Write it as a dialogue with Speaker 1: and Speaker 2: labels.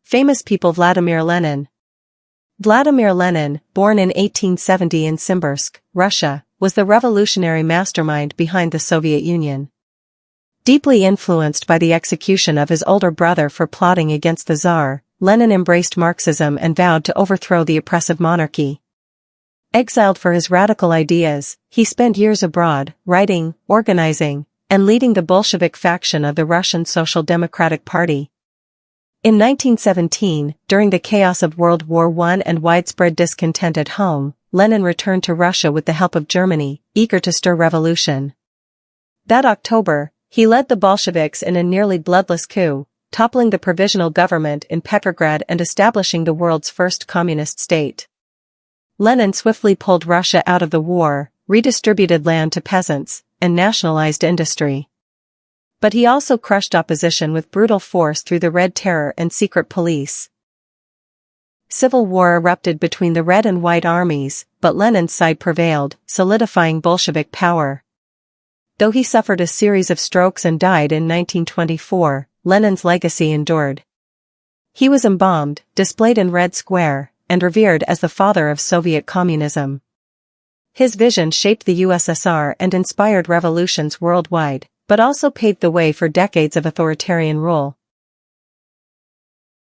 Speaker 1: Famous people. Vladimir Lenin. Vladimir Lenin, born in 1870 in Simbirsk, Russia, was the revolutionary mastermind behind the Soviet Union. Deeply influenced by the execution of his older brother for plotting against the Tsar, Lenin embraced Marxism and vowed to overthrow the oppressive monarchy. Exiled for his radical ideas, he spent years abroad, writing, organizing, and leading the Bolshevik faction of the Russian Social Democratic Party. In 1917, during the chaos of World War I and widespread discontent at home, Lenin returned to Russia with the help of Germany, eager to stir revolution. That October, he led the Bolsheviks in a nearly bloodless coup, toppling the provisional government in Petrograd and establishing the world's first communist state. Lenin swiftly pulled Russia out of the war, redistributed land to peasants, and nationalized industry. But he also crushed opposition with brutal force through the Red Terror and secret police. Civil war erupted between the Red and White armies, but Lenin's side prevailed, solidifying Bolshevik power. Though he suffered a series of strokes and died in 1924, Lenin's legacy endured. He was embalmed, displayed in Red Square, and revered as the father of Soviet communism. His vision shaped the USSR and inspired revolutions worldwide, but also paved the way for decades of authoritarian rule.